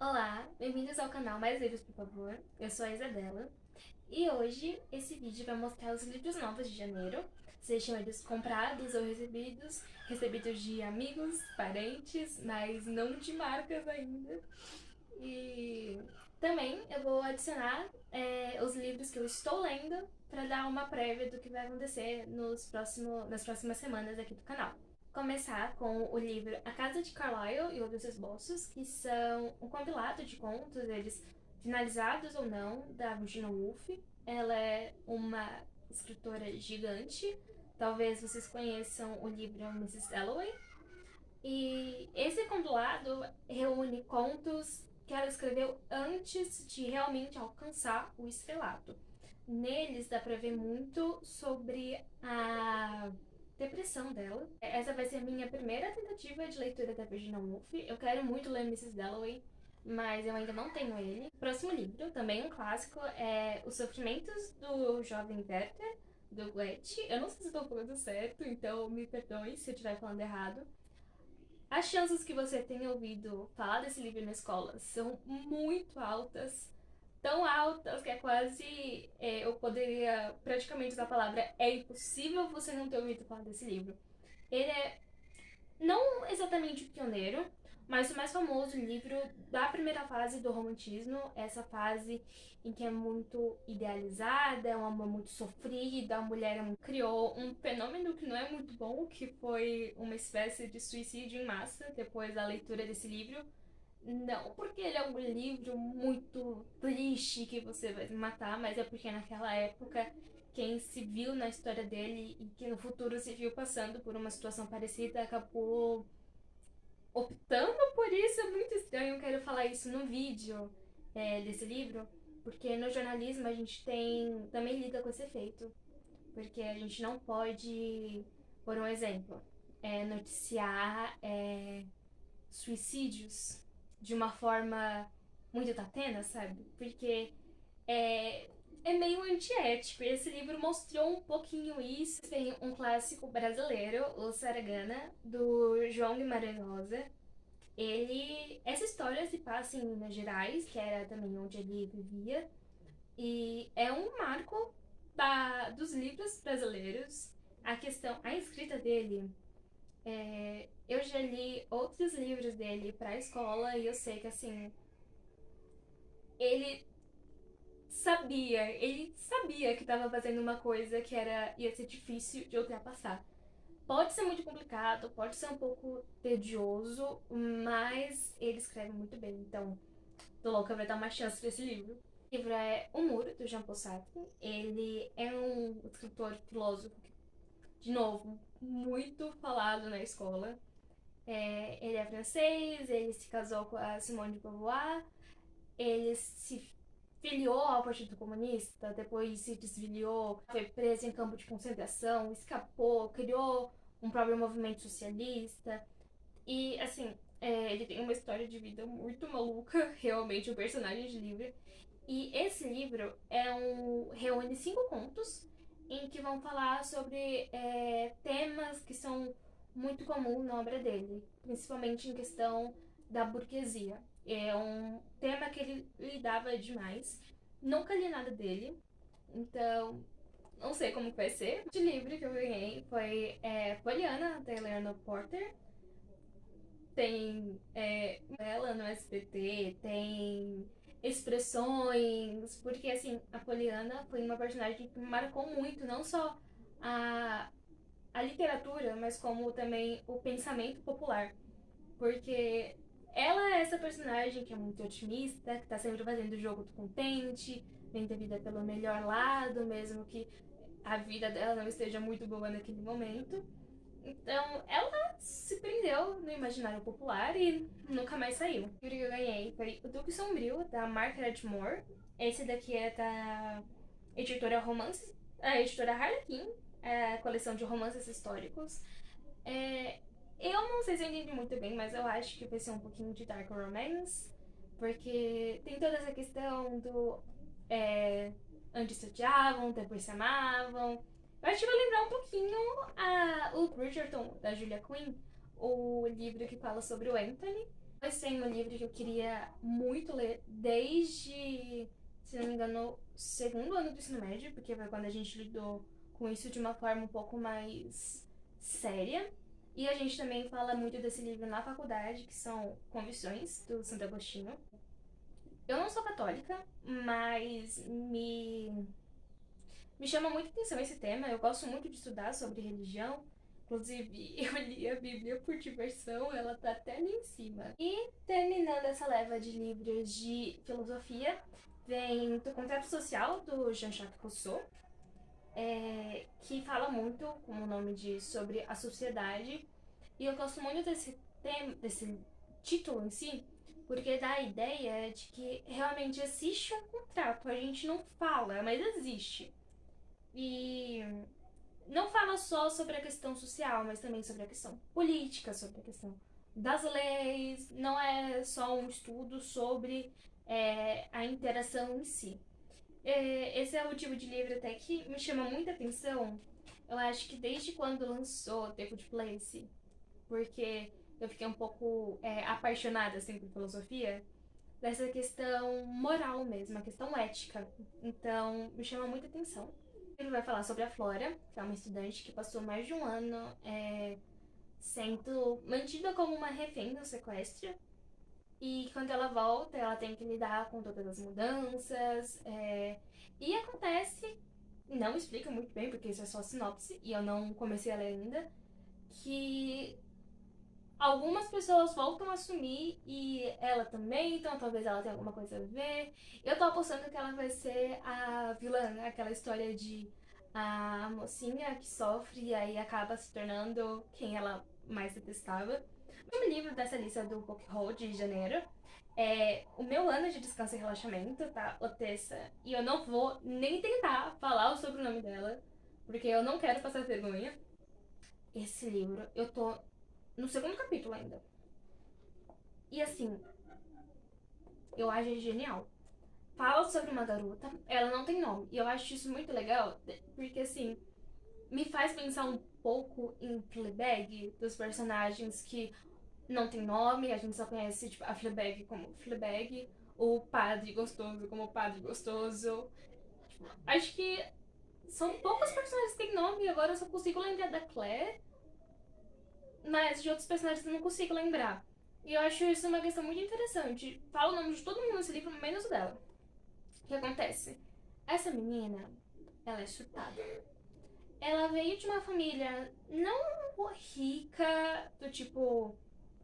Olá, bem-vindos ao canal Mais Livros, por favor. Eu sou a Isabela e hoje esse vídeo vai mostrar os livros novos de janeiro, sejam eles comprados ou recebidos de amigos, parentes, mas não de marcas ainda. E também eu vou adicionar os livros que eu estou lendo para dar uma prévia do que vai acontecer nas próximas semanas aqui do canal. Começar com o livro A Casa de Carlyle e Outros Esboços, que são um compilado de contos, eles finalizados ou não, da Virginia Woolf. Ela é uma escritora gigante. Talvez vocês conheçam o livro Mrs. Dalloway. E esse compilado reúne contos que ela escreveu antes de realmente alcançar o estrelato. Neles dá pra ver muito sobre a depressão dela. Essa vai ser a minha primeira tentativa de leitura da Virginia Woolf. Eu quero muito ler Mrs. Dalloway, mas eu ainda não tenho ele. Próximo livro, também um clássico, é Os Sofrimentos do Jovem Werther, do Goethe. Eu não sei se estou falando certo, então me perdoe se eu estiver falando errado. As chances que você tenha ouvido falar desse livro na escola são muito altas, tão altas que é quase. Eu poderia praticamente usar a palavra é impossível você não ter ouvido falar desse livro. Ele é não exatamente o pioneiro, mas o mais famoso livro da primeira fase do romantismo, essa fase em que é muito idealizada, é um amor muito sofrido, a mulher criou um fenômeno que não é muito bom, que foi uma espécie de suicídio em massa depois da leitura desse livro. Não porque ele é um livro muito triste que você vai se matar, mas é porque naquela época quem se viu na história dele e que no futuro se viu passando por uma situação parecida acabou optando por isso. É muito estranho, eu quero falar isso no vídeo desse livro, porque no jornalismo a gente também lida com esse efeito, porque a gente não pode, por um exemplo, noticiar suicídios de uma forma muito tatena, sabe? Porque é, é meio antiético. Esse livro mostrou um pouquinho isso. Tem um clássico brasileiro, o Saragana, do João Guimarães Rosa. Essa história se passa em Minas Gerais, que era também onde ele vivia, e é um marco dos livros brasileiros. A escrita dele, eu já li outros livros dele pra escola e eu sei que assim, ele ele sabia que estava fazendo uma coisa que ia ser difícil de ultrapassar. Pode ser muito complicado, pode ser um pouco tedioso, mas ele escreve muito bem, então tô louca pra dar uma chance pra esse livro. O livro é O Muro, do Jean Paul Sartre. Ele é um escritor filósofo, de novo, muito falado na escola. Ele é francês, ele se casou com a Simone de Beauvoir, ele se filiou ao Partido Comunista, depois se desfiliou, foi preso em campo de concentração, escapou, criou um próprio movimento socialista. E, assim, ele tem uma história de vida muito maluca, realmente, um personagem de livro. E esse livro reúne 5 contos em que vão falar sobre temas que são muito comuns na obra dele, principalmente em questão da burguesia. É um tema que ele lidava demais. Nunca li nada dele, então não sei como vai ser. O livro que eu ganhei foi Poliana, da Eleanor Porter. Tem ela no SBT, tem expressões, porque assim, a Poliana foi uma personagem que me marcou muito, não só a, a literatura, mas como também o pensamento popular. Porque ela é essa personagem que é muito otimista, que tá sempre fazendo o jogo do contente, vendo a vida pelo melhor lado, mesmo que a vida dela não esteja muito boa naquele momento. Então, ela se prendeu no imaginário popular e nunca mais saiu. O livro que eu ganhei foi O Duque Sombrio, da Margaret Moore. Esse daqui é da editora Romances, a editora Harlequin, a coleção de romances históricos. É, eu não sei se eu entendi muito bem, mas eu acho que vai ser um pouquinho de Dark Romance, porque tem toda essa questão do antes se odiavam, depois se amavam. Eu acho que vai lembrar um pouquinho o Bridgerton, da Julia Quinn, o livro que fala sobre o Anthony. Esse tem um livro que eu queria muito ler desde, se não me engano, o segundo ano do ensino médio, porque foi quando a gente lidou com isso de uma forma um pouco mais séria. E a gente também fala muito desse livro na faculdade, que são Confissões, do Santo Agostinho. Eu não sou católica, mas me chama muita atenção esse tema. Eu gosto muito de estudar sobre religião. Inclusive, eu li a Bíblia por diversão, ela tá até ali em cima. E terminando essa leva de livros de filosofia, vem Do Contrato Social, do Jean-Jacques Rousseau, que fala muito, como o nome diz, sobre a sociedade. E eu gosto muito desse tema, desse título em si, porque dá a ideia de que realmente existe um contrato. A gente não fala, mas existe. E não fala só sobre a questão social, mas também sobre a questão política, sobre a questão das leis. Não é só um estudo sobre a interação em si. Esse é o tipo de livro até que me chama muita atenção. Eu acho que desde quando lançou The Good Place, porque eu fiquei um pouco apaixonada assim, por filosofia, dessa questão moral mesmo, a questão ética. Então, me chama muita atenção. Ele vai falar sobre a Flora, que é uma estudante que passou mais de um ano sendo mantida como uma refém no sequestro. E quando ela volta, ela tem que lidar com todas as mudanças. E acontece, não explica muito bem, porque isso é só sinopse, e eu não comecei a ler ainda, que algumas pessoas voltam a assumir e ela também, então talvez ela tenha alguma coisa a ver. Eu tô apostando que ela vai ser a vilã, aquela história de a mocinha que sofre e aí acaba se tornando quem ela mais detestava. O último livro dessa lista do Book Haul de janeiro é O Meu Ano de Descanso e Relaxamento, tá? Otessa. E eu não vou nem tentar falar o sobrenome dela, porque eu não quero passar vergonha. Esse livro, eu tô no segundo capítulo ainda. E assim, eu acho genial. Fala sobre uma garota, ela não tem nome. E eu acho isso muito legal, porque assim, me faz pensar um pouco em Fleabag, dos personagens que não tem nome, a gente só conhece tipo, a Fleabag como Fleabag, o padre gostoso como padre gostoso. Acho que são poucos personagens que têm nome, e agora eu só consigo lembrar da Claire, mas de outros personagens eu não consigo lembrar. E eu acho isso uma questão muito interessante. Fala o nome de todo mundo nesse livro, menos o dela. O que acontece? Essa menina, ela é surtada. Ela veio de uma família não rica, do tipo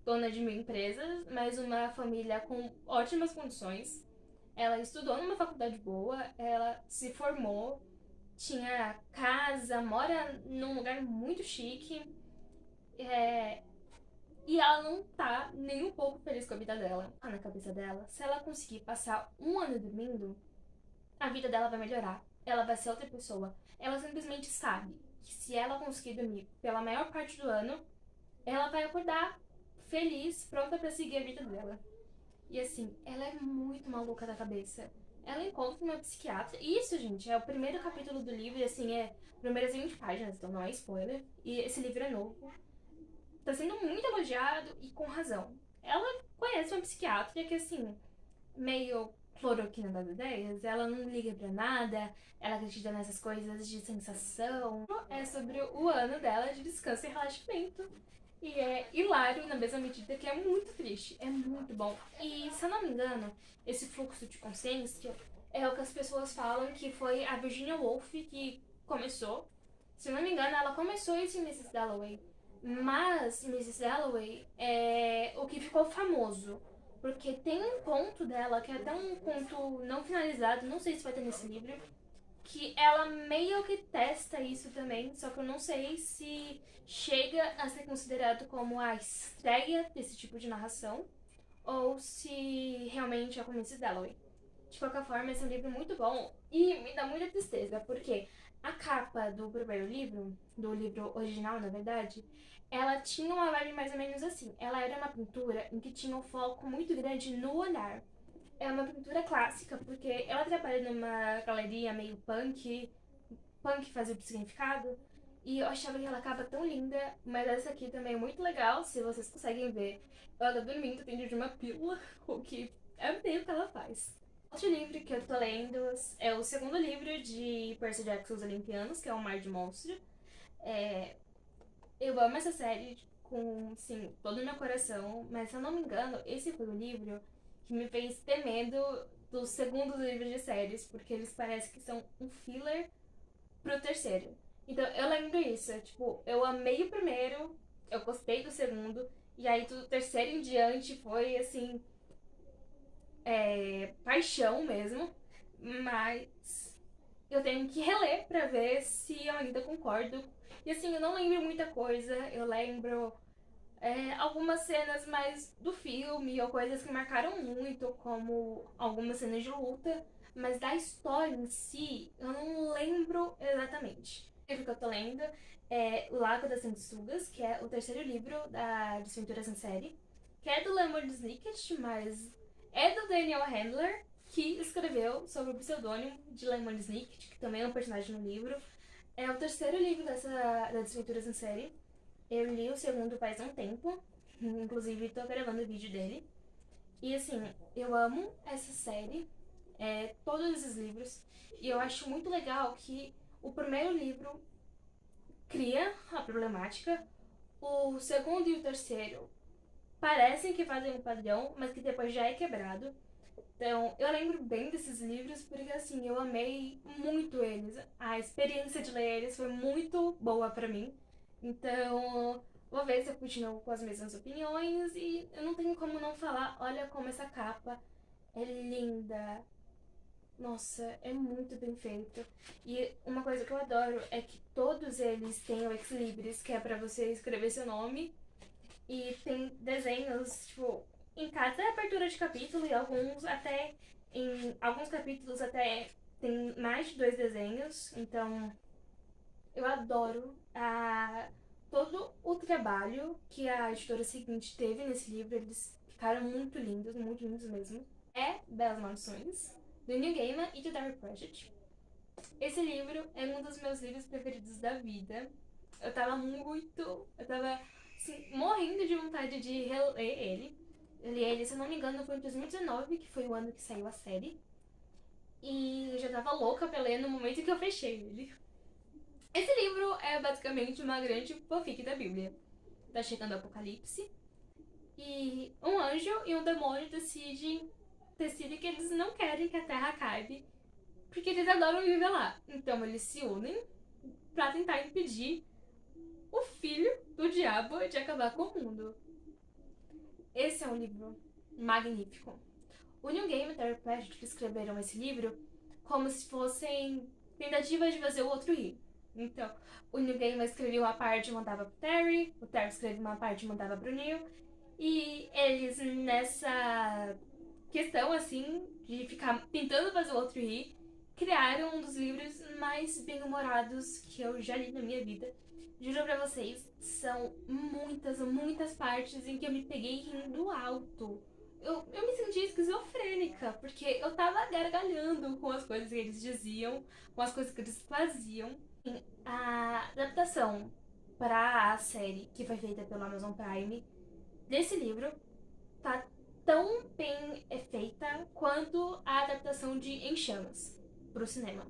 dona de 1.000 empresas, mas uma família com ótimas condições. Ela estudou numa faculdade boa, ela se formou, tinha casa, mora num lugar muito chique. É, E ela não tá nem um pouco feliz com a vida dela. Tá na cabeça dela, se ela conseguir passar um ano dormindo, a vida dela vai melhorar. Ela vai ser outra pessoa. Ela simplesmente sabe que se ela conseguir dormir pela maior parte do ano, ela vai acordar feliz, pronta pra seguir a vida dela. E assim, ela é muito maluca da cabeça. Ela encontra uma psiquiatra. E isso, gente, é o primeiro capítulo do livro, e assim, é primeiras 20 páginas, então não é spoiler. E esse livro é novo. Tá sendo muito elogiado e com razão. Ela conhece uma psiquiatra que, assim, meio cloroquina das ideias, ela não liga pra nada, ela acredita nessas coisas de sensação. É sobre o ano dela de descanso e relaxamento. E é hilário na mesma medida que é muito triste. É muito bom. E, se eu não me engano, esse fluxo de consciência é o que as pessoas falam que foi a Virginia Woolf que começou. Se eu não me engano, ela começou isso em Mrs. Dalloway. Mas Mrs. Dalloway é o que ficou famoso. Porque tem um conto dela, que é até um conto não finalizado, não sei se vai ter nesse livro, que ela meio que testa isso também, só que eu não sei se chega a ser considerado como a estreia desse tipo de narração, ou se realmente é como Mrs. Dalloway. De qualquer forma, esse é um livro muito bom e me dá muita tristeza, porque a capa do primeiro livro, do livro original, na verdade, ela tinha uma vibe mais ou menos assim. Ela era uma pintura em que tinha um foco muito grande no olhar. É uma pintura clássica, porque ela trabalha numa galeria meio punk, punk fazia o significado, E eu achava que ela acaba tão linda, mas essa aqui também é muito legal, se vocês conseguem ver. Ela tá dormindo dentro de uma pílula, o que é bem o que ela faz. Outro livro que eu tô lendo é o segundo livro de Percy Jackson e os Olimpianos, que é O Mar de Monstro. É, eu amo essa série com, sim, todo o meu coração, mas se eu não me engano, esse foi o livro que me fez ter medo dos segundos livros de séries, porque eles parecem que são um filler pro terceiro. Então eu lembro isso, tipo, eu amei o primeiro, eu gostei do segundo, e aí do terceiro em diante foi assim, paixão mesmo, mas eu tenho que reler pra ver se eu ainda concordo. E assim, eu não lembro muita coisa, eu lembro algumas cenas mais do filme ou coisas que marcaram muito, como algumas cenas de luta, mas da história em si eu não lembro exatamente. O livro que eu tô lendo é O Lago das Sanguessugas, que é o terceiro livro da Desventuras em Série, que é do Lemony Snicket, mas é do Daniel Handler, que escreveu sob o pseudônimo de Lemony Snicket, que também é um personagem no livro. É o terceiro livro das Desventuras em Série. Eu li o segundo faz um tempo, inclusive tô gravando o vídeo dele. E assim, eu amo essa série, todos esses livros, e eu acho muito legal que o primeiro livro cria a problemática, o segundo e o terceiro parecem que fazem um padrão, mas que depois já é quebrado. Então, eu lembro bem desses livros porque, assim, eu amei muito eles. A experiência de ler eles foi muito boa pra mim. Então, vou ver se eu continuo com as mesmas opiniões e eu não tenho como não falar, olha como essa capa é linda. Nossa, é muito bem feito. E uma coisa que eu adoro é que todos eles têm o ex-libris, que é pra você escrever seu nome. E tem desenhos, tipo, em cada abertura de capítulo e alguns até. Em alguns capítulos até tem mais de dois desenhos. Então eu adoro todo o trabalho que a editora seguinte teve nesse livro. Eles ficaram muito lindos mesmo. É Belas Maldições, do Neil Gaiman e do Dark Project. Esse livro é um dos meus livros preferidos da vida. Eu tava assim, morrendo de vontade de reler ele. Eu li ele, se eu não me engano, foi em 2019, que foi o ano que saiu a série. E eu já tava louca pra ler no momento que eu fechei ele. Esse livro é basicamente uma grande fanfic da Bíblia. Tá chegando o Apocalipse. E um anjo e um demônio decidem que eles não querem que a Terra acabe. Porque eles adoram viver lá. Então eles se unem pra tentar impedir o filho do diabo de acabar com o mundo. Esse é um livro magnífico. O Neil Gaiman e o Terry Pratchett escreveram esse livro como se fossem tentativas de fazer o outro rir. Então, o Neil Gaiman escrevia uma parte e mandava pro Terry, o Terry escrevia uma parte e mandava pro Neil, e eles nessa questão, assim, de ficar tentando fazer o outro rir, criaram um dos livros mais bem-humorados que eu já li na minha vida. Juro pra vocês, são muitas partes em que eu me peguei rindo alto. Eu me senti esquizofrênica, porque eu tava gargalhando com as coisas que eles diziam, com as coisas que eles faziam. A adaptação para a série que foi feita pelo Amazon Prime desse livro tá tão bem feita quanto a adaptação de Em Chamas pro cinema.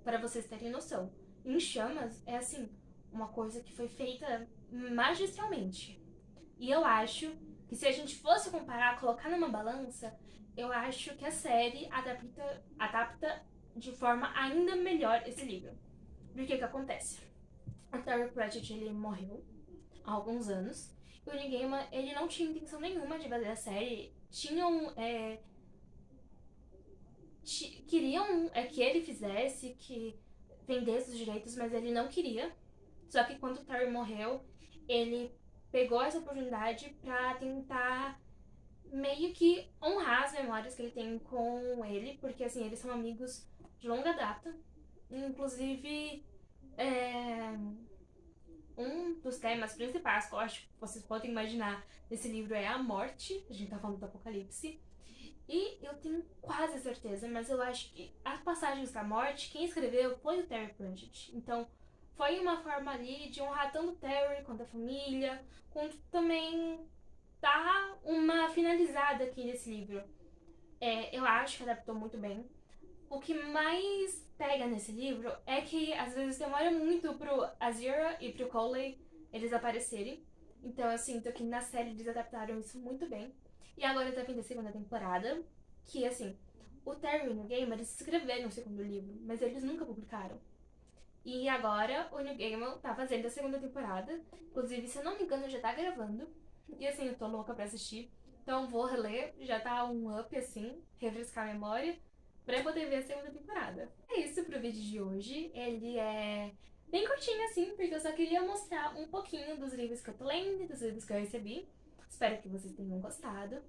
Para vocês terem noção, Em Chamas é assim, uma coisa que foi feita magistralmente. E eu acho que se a gente fosse comparar, colocar numa balança, eu acho que a série adapta de forma ainda melhor esse livro. Por que acontece? O Terry Pratchett ele morreu há alguns anos. E o Neil Gaiman, ele não tinha intenção nenhuma de fazer a série. Queriam que ele fizesse, que vendesse os direitos, mas ele não queria. Só que quando o Terry morreu, ele pegou essa oportunidade pra tentar meio que honrar as memórias que ele tem com ele, porque assim, eles são amigos de longa data. Inclusive, um dos temas principais que eu acho que vocês podem imaginar nesse livro é a morte. A gente tá falando do Apocalipse. E eu tenho quase certeza, mas eu acho que as passagens da morte, quem escreveu foi o Terry Pratchett. Então, foi uma forma ali de honrar tanto o Terry quanto a família, quanto também dar uma finalizada aqui nesse livro. Eu acho que adaptou muito bem. O que mais pega nesse livro é que às vezes demora muito pro Azira e pro Coley eles aparecerem. Então eu sinto que na série eles adaptaram isso muito bem. E agora tá vindo a segunda temporada, que assim, o Terry e o Neil Gaiman eles escreveram o segundo livro, mas eles nunca publicaram. E agora o Neil Gaiman tá fazendo a segunda temporada. Inclusive, se eu não me engano, já tá gravando. E assim, eu tô louca pra assistir. Então vou reler, já tá um up assim, refrescar a memória, pra poder ver a segunda temporada. É isso pro vídeo de hoje. Ele é bem curtinho assim, porque eu só queria mostrar um pouquinho dos livros que eu tô lendo, dos livros que eu recebi. Espero que vocês tenham gostado.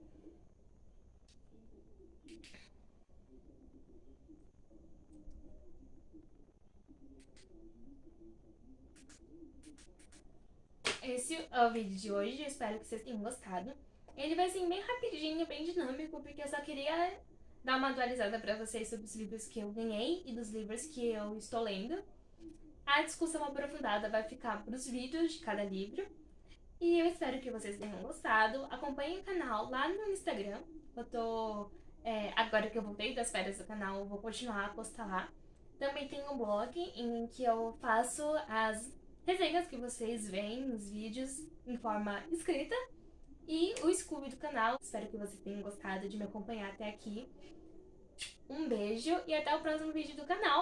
Esse é o vídeo de hoje, eu espero que vocês tenham gostado. Ele vai ser bem rapidinho, bem dinâmico, porque eu só queria dar uma atualizada pra vocês sobre os livros que eu ganhei e dos livros que eu estou lendo. A discussão aprofundada vai ficar pros vídeos de cada livro. E eu espero que vocês tenham gostado. Acompanhem o canal lá no Instagram. Eu tô. Agora que eu voltei das férias do canal, eu vou continuar a postar lá. Também tem um blog em que eu faço as resenhas que vocês veem nos vídeos em forma escrita. E o Scooby do canal. Espero que vocês tenham gostado de me acompanhar até aqui. Um beijo e até o próximo vídeo do canal.